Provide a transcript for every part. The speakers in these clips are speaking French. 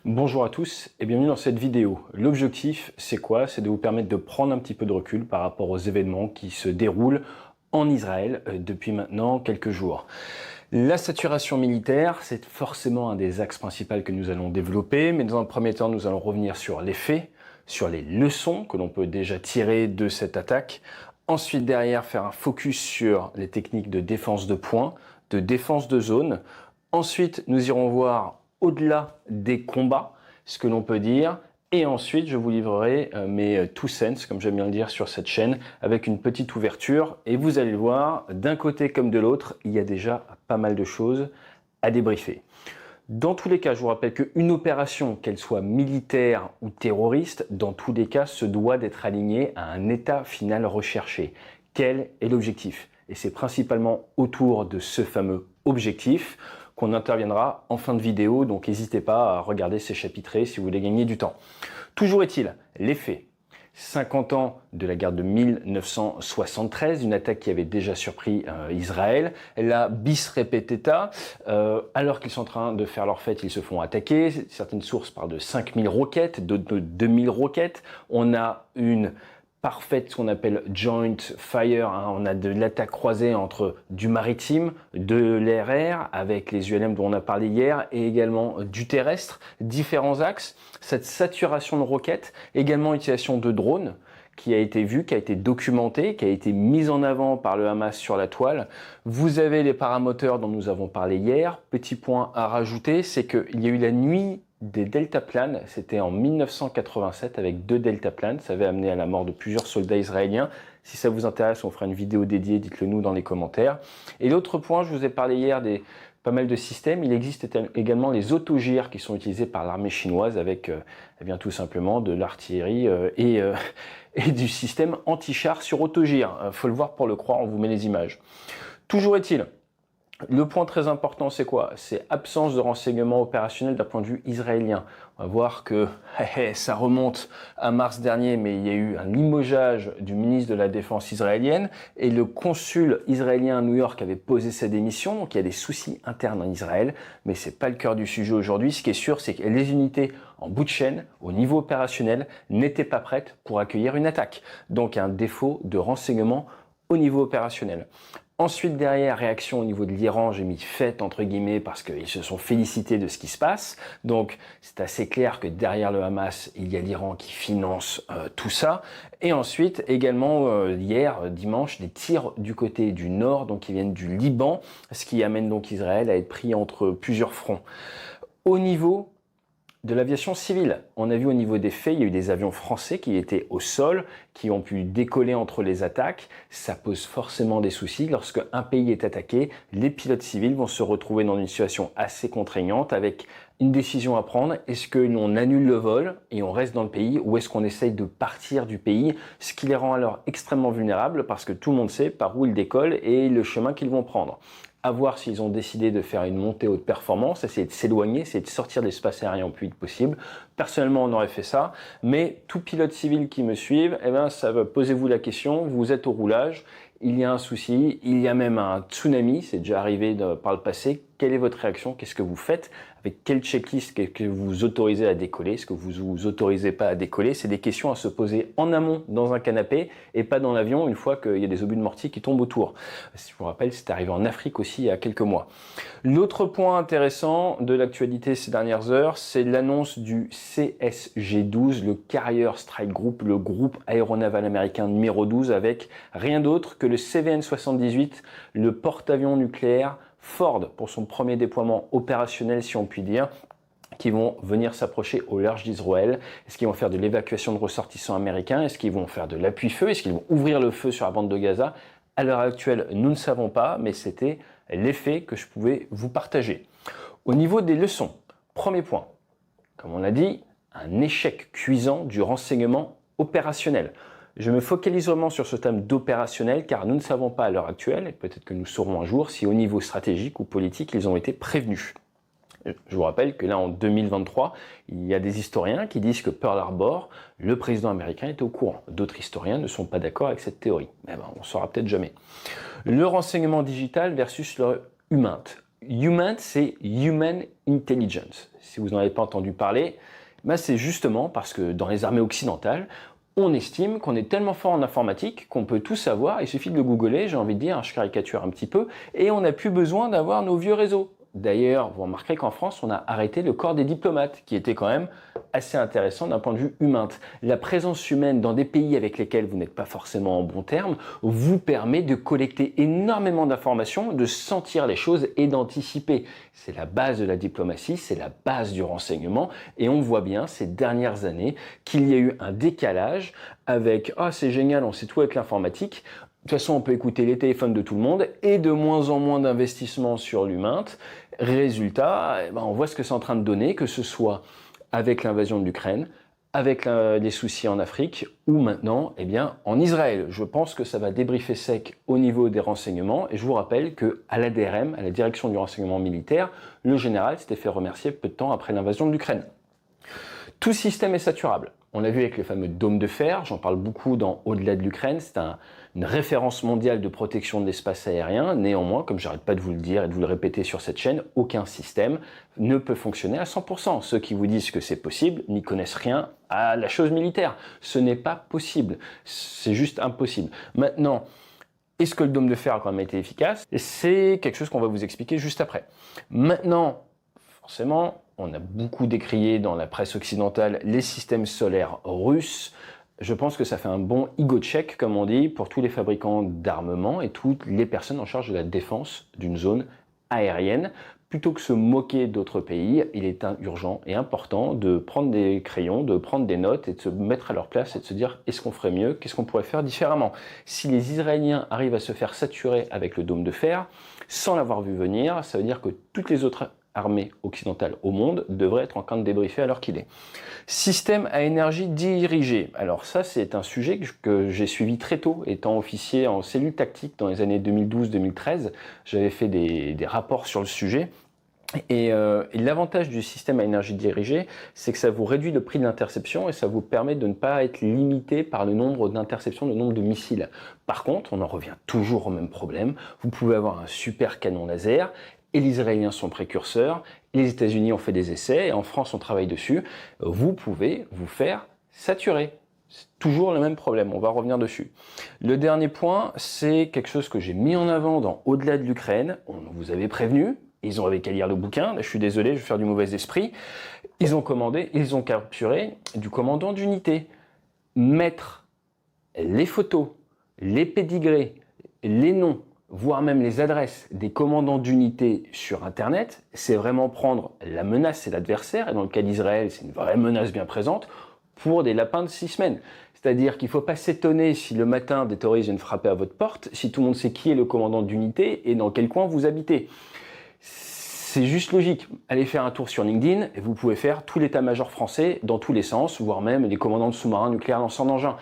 Bonjour à tous et bienvenue dans cette vidéo. L'objectif, c'est quoi? C'est de vous permettre de prendre un petit peu de recul par rapport aux événements qui se déroulent en Israël depuis maintenant quelques jours. La saturation militaire, c'est forcément un des axes principaux que nous allons développer, mais dans un premier temps, nous allons revenir sur les faits, sur les leçons que l'on peut déjà tirer de cette attaque. Ensuite, derrière, faire un focus sur les techniques de défense de points, de défense de zone. Ensuite, nous irons voir au-delà des combats, ce que l'on peut dire. Et ensuite, je vous livrerai mes two cents, comme j'aime bien le dire sur cette chaîne, avec une petite ouverture. Et vous allez le voir, d'un côté comme de l'autre, il y a déjà pas mal de choses à débriefer. Dans tous les cas, je vous rappelle qu'une opération, qu'elle soit militaire ou terroriste, dans tous les cas, se doit d'être alignée à un état final recherché. Quel est l'objectif? Et c'est principalement autour de ce fameux objectif qu'on interviendra en fin de vidéo, donc n'hésitez pas à regarder ces chapitrés si vous voulez gagner du temps. Toujours est-il, les faits. 50 ans de la guerre de 1973, une attaque qui avait déjà surpris Israël. La bis repetita, alors qu'ils sont en train de faire leur fête, ils se font attaquer. Certaines sources parlent de 5000 roquettes, de 2000 roquettes. On a une parfaite, ce qu'on appelle joint fire, hein. On a de l'attaque croisée entre du maritime, de l'air-air, avec les ULM dont on a parlé hier, et également du terrestre, différents axes, cette saturation de roquettes, également utilisation de drones, qui a été vue, qui a été documentée, qui a été mise en avant par le Hamas sur la toile. Vous avez les paramoteurs dont nous avons parlé hier. Petit point à rajouter, c'est qu'il y a eu la nuit des deltaplanes, c'était en 1987 avec 2 deltaplanes, ça avait amené à la mort de plusieurs soldats israéliens. Si ça vous intéresse, on fera une vidéo dédiée, dites-le nous dans les commentaires. Et l'autre point, je vous ai parlé hier des pas mal de systèmes, il existe également les autogyres qui sont utilisés par l'armée chinoise avec eh bien, tout simplement de l'artillerie et du système anti-char sur autogyre. Faut le voir pour le croire, on vous met les images. Toujours est-il, le point très important, c'est quoi? C'est absence de renseignements opérationnels d'un point de vue israélien. On va voir que ça remonte à mars dernier, mais il y a eu un limogeage du ministre de la Défense israélienne et le consul israélien à New York avait posé sa démission. Donc il y a des soucis internes en Israël, mais c'est pas le cœur du sujet aujourd'hui. Ce qui est sûr, c'est que les unités en bout de chaîne, au niveau opérationnel, n'étaient pas prêtes pour accueillir une attaque. Donc un défaut de renseignement au niveau opérationnel. Ensuite, derrière, réaction au niveau de l'Iran, j'ai mis fête entre guillemets parce qu'ils se sont félicités de ce qui se passe. Donc, c'est assez clair que derrière le Hamas, il y a l'Iran qui finance tout ça. Et ensuite, également, hier, dimanche, des tirs du côté du nord, donc qui viennent du Liban, ce qui amène donc Israël à être pris entre plusieurs fronts. Au niveau de l'aviation civile, on a vu au niveau des faits, il y a eu des avions français qui étaient au sol, qui ont pu décoller entre les attaques. Ça pose forcément des soucis. Lorsque un pays est attaqué, les pilotes civils vont se retrouver dans une situation assez contraignante avec une décision à prendre. Est-ce qu'on annule le vol et on reste dans le pays ou est-ce qu'on essaye de partir du pays, ce qui les rend alors extrêmement vulnérables parce que tout le monde sait par où ils décollent et le chemin qu'ils vont prendre. À voir s'ils ont décidé de faire une montée haute performance, essayer de s'éloigner, essayer de sortir de l'espace aérien le plus vite possible. Personnellement, on aurait fait ça, mais tout pilote civil qui me suive, eh ben, posez-vous la question, vous êtes au roulage, il y a un souci, il y a même un tsunami, c'est déjà arrivé par le passé. Quelle est votre réaction? Qu'est-ce que vous faites? Avec quelle checklist que vous autorisez à décoller? Est-ce que vous vous autorisez pas à décoller? C'est des questions à se poser en amont dans un canapé et pas dans l'avion une fois qu'il y a des obus de mortier qui tombent autour. Si je vous rappelle, c'est arrivé en Afrique aussi il y a quelques mois. L'autre point intéressant de l'actualité ces dernières heures, c'est l'annonce du CSG-12, le Carrier Strike Group, le groupe aéronaval américain numéro 12, avec rien d'autre que le CVN-78, le porte-avions nucléaire Ford pour son premier déploiement opérationnel, si on peut dire, qui vont venir s'approcher au large d'Israël. Est-ce qu'ils vont faire de l'évacuation de ressortissants américains? Est-ce qu'ils vont faire de l'appui-feu? Est-ce qu'ils vont ouvrir le feu sur la bande de Gaza? À l'heure actuelle, nous ne savons pas, mais c'était l'effet que je pouvais vous partager. Au niveau des leçons, premier point, comme on l'a dit, un échec cuisant du renseignement opérationnel. Je me focalise vraiment sur ce thème d'opérationnel car nous ne savons pas à l'heure actuelle, et peut-être que nous saurons un jour, si au niveau stratégique ou politique, ils ont été prévenus. Je vous rappelle que là, en 2023, il y a des historiens qui disent que Pearl Harbor, le président américain était au courant. D'autres historiens ne sont pas d'accord avec cette théorie. Mais ben, on ne saura peut-être jamais. Le renseignement digital versus le humain. HUMAINT, c'est Human Intelligence. Si vous n'en avez pas entendu parler, ben c'est justement parce que dans les armées occidentales, on estime qu'on est tellement fort en informatique qu'on peut tout savoir, il suffit de le googler, j'ai envie de dire, je caricature un petit peu, et on n'a plus besoin d'avoir nos vieux réseaux. D'ailleurs, vous remarquerez qu'en France, on a arrêté le corps des diplomates, qui était quand même assez intéressant d'un point de vue humain. La présence humaine dans des pays avec lesquels vous n'êtes pas forcément en bon terme vous permet de collecter énormément d'informations, de sentir les choses et d'anticiper. C'est la base de la diplomatie, c'est la base du renseignement, et on voit bien ces dernières années qu'il y a eu un décalage avec « Ah, c'est génial, on sait tout avec l'informatique », de toute façon, on peut écouter les téléphones de tout le monde et de moins en moins d'investissement sur l'humain. Résultat, on voit ce que c'est en train de donner, que ce soit avec l'invasion de l'Ukraine, avec les soucis en Afrique ou maintenant en Israël. Je pense que ça va débriefer sec au niveau des renseignements et je vous rappelle qu'à l'ADRM, à la direction du renseignement militaire, le général s'était fait remercier peu de temps après l'invasion de l'Ukraine. Tout système est saturable. On l'a vu avec le fameux dôme de fer, j'en parle beaucoup dans Au-delà de l'Ukraine, c'est une référence mondiale de protection de l'espace aérien. Néanmoins, comme j'arrête pas de vous le dire et de vous le répéter sur cette chaîne, aucun système ne peut fonctionner à 100%. Ceux qui vous disent que c'est possible n'y connaissent rien à la chose militaire. Ce n'est pas possible, c'est juste impossible. Maintenant, est-ce que le dôme de fer a quand même été efficace? C'est quelque chose qu'on va vous expliquer juste après. Maintenant, forcément, on a beaucoup décrié dans la presse occidentale les systèmes solaires russes. Je pense que ça fait un bon ego check, comme on dit, pour tous les fabricants d'armement et toutes les personnes en charge de la défense d'une zone aérienne. Plutôt que se moquer d'autres pays, il est urgent et important de prendre des crayons, de prendre des notes et de se mettre à leur place et de se dire est-ce qu'on ferait mieux, qu'est-ce qu'on pourrait faire différemment. Si les Israéliens arrivent à se faire saturer avec le dôme de fer, sans l'avoir vu venir, ça veut dire que toutes les autres armée occidentale au monde devrait être en train de débriefer alors qu'il est. Système à énergie dirigée. Alors ça, c'est un sujet que j'ai suivi très tôt, étant officier en cellule tactique dans les années 2012-2013. J'avais fait des rapports sur le sujet. Et l'avantage du système à énergie dirigée, c'est que ça vous réduit le prix de l'interception et ça vous permet de ne pas être limité par le nombre d'interceptions, le nombre de missiles. Par contre, on en revient toujours au même problème. Vous pouvez avoir un super canon laser et les Israéliens sont précurseurs, les États-Unis ont fait des essais, et en France on travaille dessus, vous pouvez vous faire saturer. C'est toujours le même problème, on va revenir dessus. Le dernier point, c'est quelque chose que j'ai mis en avant dans Au-delà de l'Ukraine, on vous avait prévenu, ils avaient qu'à lire le bouquin, là, je suis désolé, je vais faire du mauvais esprit, ils ont capturé du commandant d'unité. Mettre les photos, les pédigrés, les noms, voire même les adresses des commandants d'unités sur Internet, c'est vraiment prendre la menace et l'adversaire, et dans le cas d'Israël, c'est une vraie menace bien présente, pour des lapins de 6 semaines. C'est-à-dire qu'il ne faut pas s'étonner si le matin des terroristes viennent frapper à votre porte, si tout le monde sait qui est le commandant d'unité et dans quel coin vous habitez. C'est juste logique. Allez faire un tour sur LinkedIn et vous pouvez faire tout l'état-major français dans tous les sens, voire même les commandants de sous-marins nucléaires lanceurs d'engins.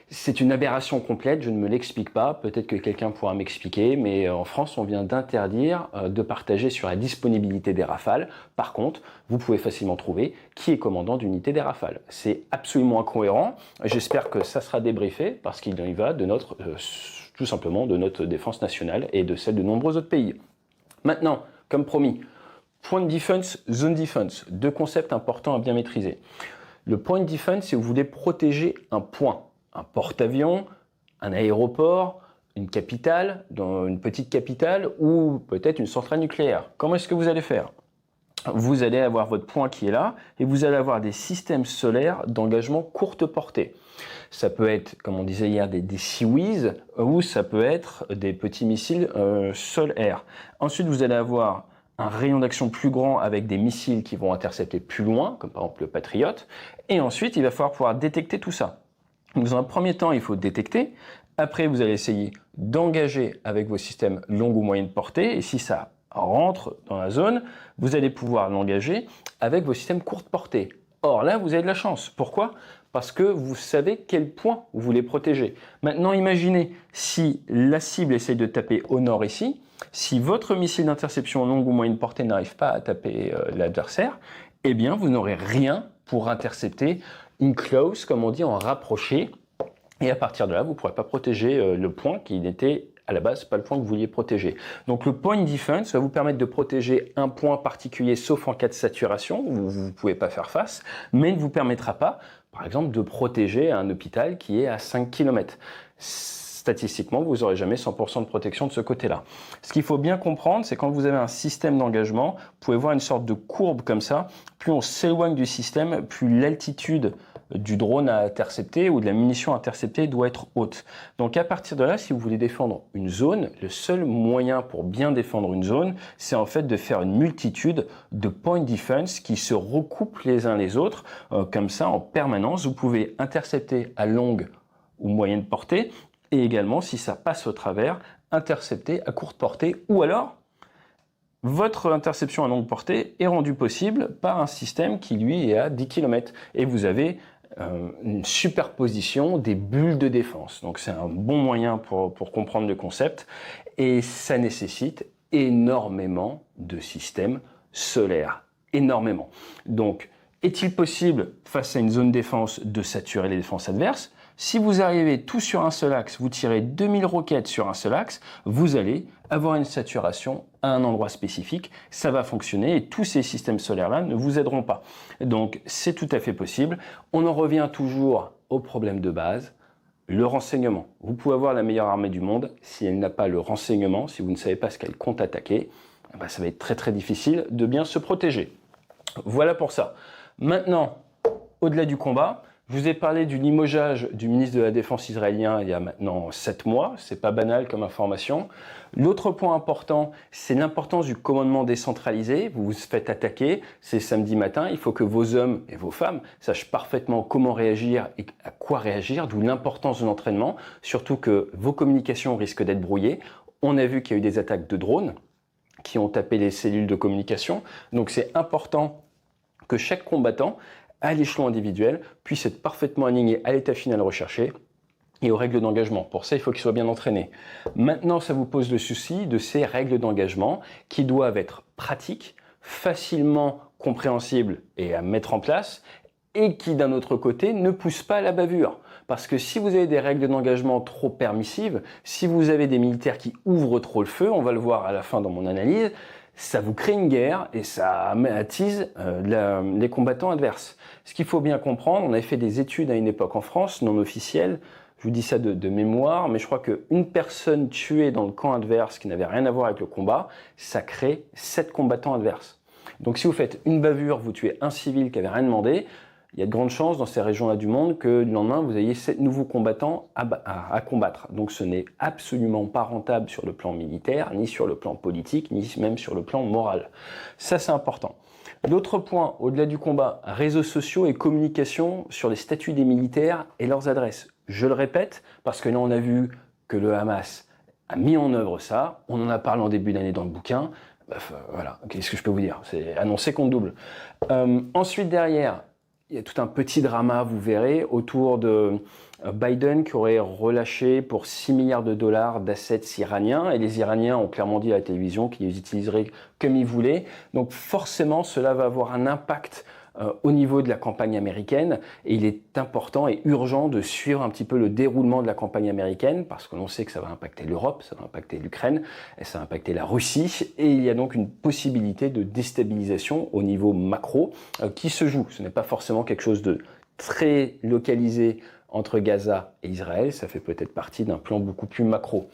C'est une aberration complète, je ne me l'explique pas, peut-être que quelqu'un pourra m'expliquer, mais en France, on vient d'interdire de partager sur la disponibilité des Rafales. Par contre, vous pouvez facilement trouver qui est commandant d'unité des Rafales. C'est absolument incohérent, j'espère que ça sera débriefé, parce qu'il y va de notre, tout simplement de notre défense nationale et de celle de nombreux autres pays. Maintenant, comme promis, point de defense, zone defense, deux concepts importants à bien maîtriser. Le point de defense, c'est que vous voulez protéger un point. Un porte-avions, un aéroport, une capitale, dans une petite capitale ou peut-être une centrale nucléaire. Comment est-ce que vous allez faire? Vous allez avoir votre point qui est là et vous allez avoir des systèmes solaires d'engagement courte portée. Ça peut être, comme on disait hier, des Seawees ou ça peut être des petits missiles sol-air. Ensuite, vous allez avoir un rayon d'action plus grand avec des missiles qui vont intercepter plus loin, comme par exemple le Patriot. Et ensuite, il va falloir pouvoir détecter tout ça. Donc, dans un premier temps, il faut détecter. Après, vous allez essayer d'engager avec vos systèmes longue ou moyenne portée. Et si ça rentre dans la zone, vous allez pouvoir l'engager avec vos systèmes courte portée. Or là, vous avez de la chance. Pourquoi? Parce que vous savez quel point vous voulez protéger. Maintenant, imaginez si la cible essaye de taper au nord ici, si votre missile d'interception longue ou moyenne portée n'arrive pas à taper l'adversaire, eh bien, vous n'aurez rien pour intercepter in close, comme on dit, en rapproché. Et à partir de là, vous ne pourrez pas protéger le point qui était à la base, ce n'est pas le point que vous vouliez protéger. Donc le point defense va vous permettre de protéger un point particulier, sauf en cas de saturation, où vous ne pouvez pas faire face, mais ne vous permettra pas, par exemple, de protéger un hôpital qui est à 5 km. Statistiquement, vous n'aurez jamais 100% de protection de ce côté-là. Ce qu'il faut bien comprendre, c'est quand vous avez un système d'engagement, vous pouvez voir une sorte de courbe comme ça. Plus on s'éloigne du système, plus l'altitude du drone à intercepter ou de la munition interceptée doit être haute. Donc à partir de là, si vous voulez défendre une zone, le seul moyen pour bien défendre une zone, c'est en fait de faire une multitude de point defense qui se recoupent les uns les autres. Comme ça, en permanence, vous pouvez intercepter à longue ou moyenne portée, et également, si ça passe au travers, intercepter à courte portée, ou alors, votre interception à longue portée est rendue possible par un système qui, lui, est à 10 km. Et vous avez une superposition des bulles de défense. Donc c'est un bon moyen pour comprendre le concept. Et ça nécessite énormément de systèmes solaires. Énormément. Donc, est-il possible, face à une zone défense, de saturer les défenses adverses ? Si vous arrivez tout sur un seul axe, vous tirez 2000 roquettes sur un seul axe, vous allez avoir une saturation à un endroit spécifique. Ça va fonctionner et tous ces systèmes solaires-là ne vous aideront pas. Donc, c'est tout à fait possible. On en revient toujours au problème de base, le renseignement. Vous pouvez avoir la meilleure armée du monde. Si elle n'a pas le renseignement, si vous ne savez pas ce qu'elle compte attaquer, ça va être très très difficile de bien se protéger. Voilà pour ça. Maintenant, au-delà du combat, je vous ai parlé du limogeage du ministre de la Défense israélien il y a maintenant 7 mois. C'est pas banal comme information. L'autre point important, c'est l'importance du commandement décentralisé. Vous vous faites attaquer, c'est samedi matin. Il faut que vos hommes et vos femmes sachent parfaitement comment réagir et à quoi réagir, d'où l'importance de l'entraînement. Surtout que vos communications risquent d'être brouillées. On a vu qu'il y a eu des attaques de drones qui ont tapé les cellules de communication. Donc c'est important que chaque combattant, à l'échelon individuel, puisse être parfaitement aligné à l'état final recherché et aux règles d'engagement. Pour ça, il faut qu'il soit bien entraîné. Maintenant, ça vous pose le souci de ces règles d'engagement qui doivent être pratiques, facilement compréhensibles et à mettre en place, et qui, d'un autre côté, ne poussent pas à la bavure. Parce que si vous avez des règles d'engagement trop permissives, si vous avez des militaires qui ouvrent trop le feu, on va le voir à la fin dans mon analyse, ça vous crée une guerre et ça attise les combattants adverses. Ce qu'il faut bien comprendre, on avait fait des études à une époque en France, non officielles, je vous dis ça de mémoire, mais je crois qu'une personne tuée dans le camp adverse qui n'avait rien à voir avec le combat, ça crée 7 combattants adverses. Donc si vous faites une bavure, vous tuez un civil qui n'avait rien demandé, il y a de grandes chances dans ces régions-là du monde que du lendemain, vous ayez 7 nouveaux combattants à combattre. Donc ce n'est absolument pas rentable sur le plan militaire, ni sur le plan politique, ni même sur le plan moral. Ça, c'est important. L'autre point, au-delà du combat, réseaux sociaux et communication sur les statuts des militaires et leurs adresses. Je le répète, parce que là, on a vu que le Hamas a mis en œuvre ça. On en a parlé en début d'année dans le bouquin. Voilà, qu'est-ce que je peux vous dire? C'est annoncé compte double. Ensuite, derrière, il y a tout un petit drama, vous verrez, autour de Biden qui aurait relâché pour 6 milliards de dollars d'assets iraniens. Et les Iraniens ont clairement dit à la télévision qu'ils les utiliseraient comme ils voulaient. Donc forcément, cela va avoir un impact au niveau de la campagne américaine. Et il est important et urgent de suivre un petit peu le déroulement de la campagne américaine parce que l'on sait que ça va impacter l'Europe, ça va impacter l'Ukraine, et ça va impacter la Russie. Et il y a donc une possibilité de déstabilisation au niveau macro qui se joue. Ce n'est pas forcément quelque chose de très localisé entre Gaza et Israël, ça fait peut-être partie d'un plan beaucoup plus macro.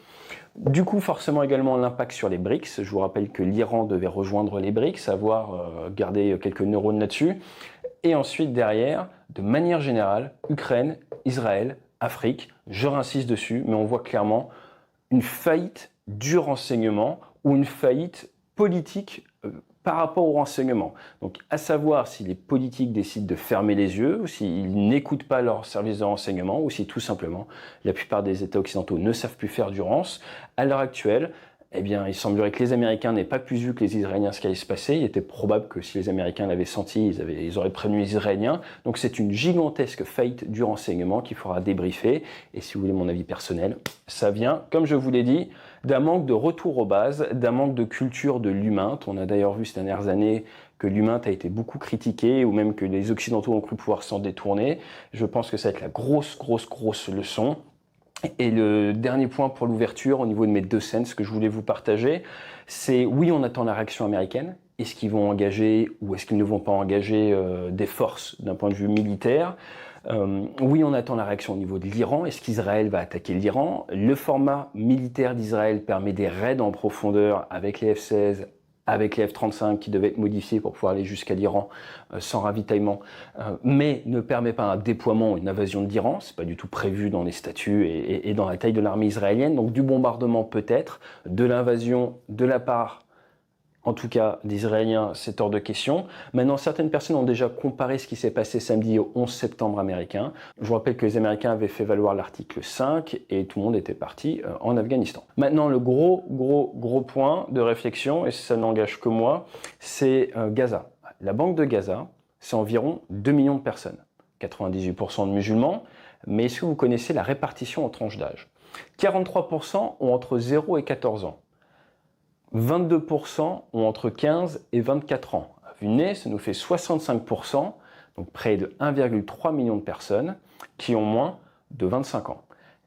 Du coup, forcément également l'impact sur les BRICS. Je vous rappelle que l'Iran devait rejoindre les BRICS, avoir garder quelques neurones là-dessus. Et ensuite, derrière, de manière générale, Ukraine, Israël, Afrique, je réinsiste dessus, mais on voit clairement une faillite du renseignement ou une faillite politique par rapport au renseignement. Donc, à savoir si les politiques décident de fermer les yeux, ou s'ils n'écoutent pas leurs services de renseignement, ou si tout simplement la plupart des États occidentaux ne savent plus faire du rance. À l'heure actuelle, eh bien, il semblerait que les Américains n'aient pas plus vu que les Israéliens ce qui allait se passer. Il était probable que si les Américains l'avaient senti, ils auraient prévenu les Israéliens. Donc c'est une gigantesque faillite du renseignement qu'il faudra débriefer. Et si vous voulez mon avis personnel, ça vient, comme je vous l'ai dit, d'un manque de retour aux bases, d'un manque de culture de l'humain. On a d'ailleurs vu ces dernières années que l'humain a été beaucoup critiqué, ou même que les Occidentaux ont cru pouvoir s'en détourner. Je pense que ça va être la grosse leçon. Et le dernier point pour l'ouverture, au niveau de mes 2 scènes, ce que je voulais vous partager, c'est oui, on attend la réaction américaine. Est-ce qu'ils vont engager ou est-ce qu'ils ne vont pas engager des forces d'un point de vue militaire? Oui, on attend la réaction au niveau de l'Iran. Est-ce qu'Israël va attaquer l'Iran? Le format militaire d'Israël permet des raids en profondeur avec les F-16, avec les F-35 qui devaient être modifiés pour pouvoir aller jusqu'à l'Iran sans ravitaillement, mais ne permet pas un déploiement ou une invasion de l'Iran. C'est pas du tout prévu dans les statuts et dans la taille de l'armée israélienne. Donc du bombardement peut-être, de l'invasion de la part, en tout cas d'Israéliens, c'est hors de question. Maintenant, certaines personnes ont déjà comparé ce qui s'est passé samedi au 11 septembre américain. Je vous rappelle que les Américains avaient fait valoir l'article 5 et tout le monde était parti en Afghanistan. Maintenant, le gros point de réflexion, et ça n'engage que moi, c'est Gaza. La banque de Gaza, c'est environ 2 millions de personnes. 98% de musulmans, mais est-ce que vous connaissez la répartition en tranches d'âge? 43% ont entre 0 et 14 ans. 22% ont entre 15 et 24 ans. À vue de nez, ça nous fait 65%, donc près de 1,3 million de personnes qui ont moins de 25 ans.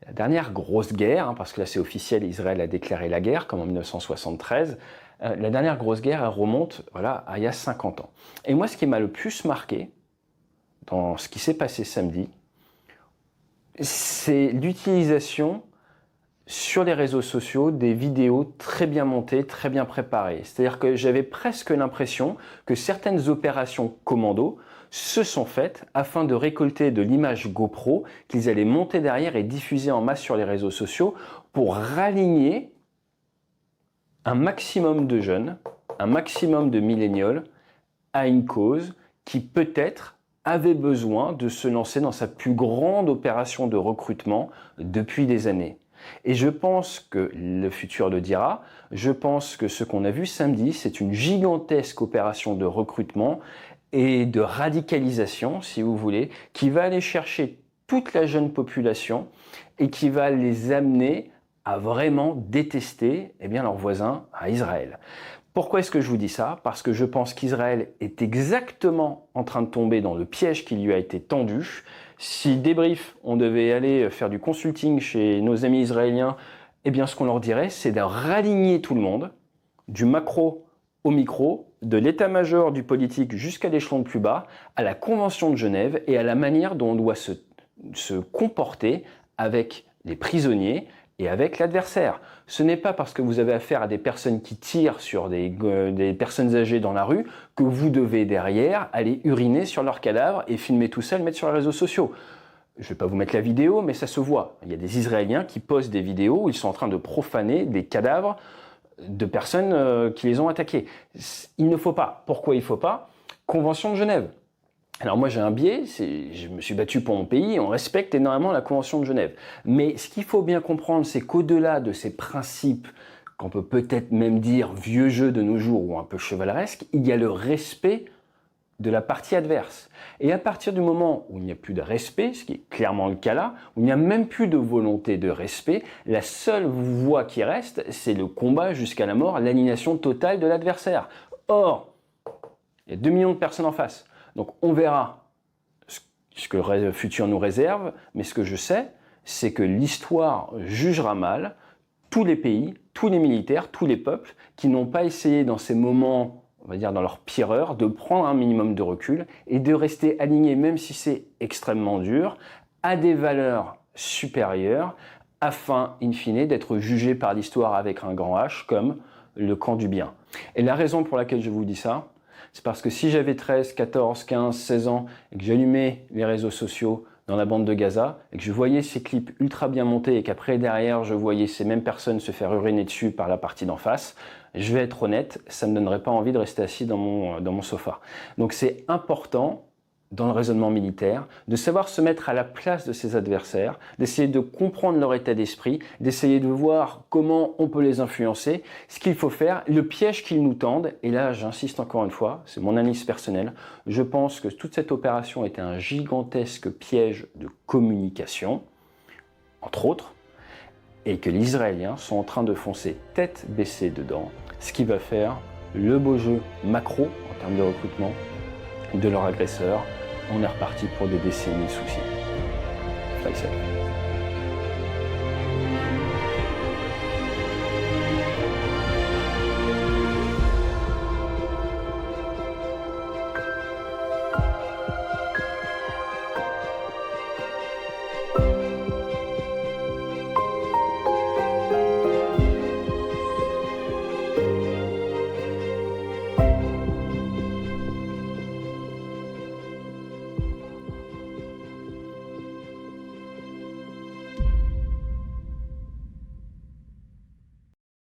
La dernière grosse guerre, parce que là c'est officiel, Israël a déclaré la guerre, comme en 1973, la dernière grosse guerre, elle remonte à il y a 50 ans. Et moi, ce qui m'a le plus marqué dans ce qui s'est passé samedi, c'est l'utilisation sur les réseaux sociaux des vidéos très bien montées, très bien préparées. C'est-à-dire que j'avais presque l'impression que certaines opérations commando se sont faites afin de récolter de l'image GoPro qu'ils allaient monter derrière et diffuser en masse sur les réseaux sociaux pour raligner un maximum de jeunes, un maximum de millénials à une cause qui peut-être avait besoin de se lancer dans sa plus grande opération de recrutement depuis des années. Et je pense que le futur le dira, je pense que ce qu'on a vu samedi, c'est une gigantesque opération de recrutement et de radicalisation, si vous voulez, qui va aller chercher toute la jeune population et qui va les amener à vraiment détester leurs voisins à Israël. Pourquoi est-ce que je vous dis ça? Parce que je pense qu'Israël est exactement en train de tomber dans le piège qui lui a été tendu. Si débrief, on devait aller faire du consulting chez nos amis israéliens, ce qu'on leur dirait, c'est de raligner tout le monde, du macro au micro, de l'état-major du politique jusqu'à l'échelon le plus bas, à la Convention de Genève et à la manière dont on doit se comporter avec les prisonniers et avec l'adversaire. Ce n'est pas parce que vous avez affaire à des personnes qui tirent sur des personnes âgées dans la rue que vous devez derrière aller uriner sur leurs cadavres et filmer tout ça et le mettre sur les réseaux sociaux. Je ne vais pas vous mettre la vidéo, mais ça se voit. Il y a des Israéliens qui postent des vidéos où ils sont en train de profaner des cadavres de personnes qui les ont attaqués. Il ne faut pas. Pourquoi il ne faut pas? Convention de Genève. Alors moi j'ai un biais, je me suis battu pour mon pays, on respecte énormément la Convention de Genève. Mais ce qu'il faut bien comprendre, c'est qu'au-delà de ces principes, qu'on peut peut-être même dire vieux jeu de nos jours ou un peu chevaleresque, il y a le respect de la partie adverse. Et à partir du moment où il n'y a plus de respect, ce qui est clairement le cas là, où il n'y a même plus de volonté de respect, la seule voie qui reste, c'est le combat jusqu'à la mort, l'annihilation totale de l'adversaire. Or, il y a 2 millions de personnes en face. Donc on verra ce que le futur nous réserve, mais ce que je sais, c'est que l'histoire jugera mal tous les pays, tous les militaires, tous les peuples qui n'ont pas essayé dans ces moments, on va dire dans leur pire heure, de prendre un minimum de recul et de rester alignés, même si c'est extrêmement dur, à des valeurs supérieures, afin, in fine, d'être jugés par l'histoire avec un grand H comme le camp du bien. Et la raison pour laquelle je vous dis ça, c'est parce que si j'avais 13, 14, 15, 16 ans et que j'allumais les réseaux sociaux dans la bande de Gaza et que je voyais ces clips ultra bien montés et qu'après derrière je voyais ces mêmes personnes se faire uriner dessus par la partie d'en face, je vais être honnête, ça ne me donnerait pas envie de rester assis dans mon sofa. Donc c'est important dans le raisonnement militaire, de savoir se mettre à la place de ses adversaires, d'essayer de comprendre leur état d'esprit, d'essayer de voir comment on peut les influencer, ce qu'il faut faire, le piège qu'ils nous tendent. Et là, j'insiste encore une fois, c'est mon analyse personnelle, je pense que toute cette opération était un gigantesque piège de communication, entre autres, et que les Israéliens sont en train de foncer tête baissée dedans, ce qui va faire le beau jeu macro en termes de recrutement de leur agresseur. On est reparti pour des décennies de soucis. Fly safe.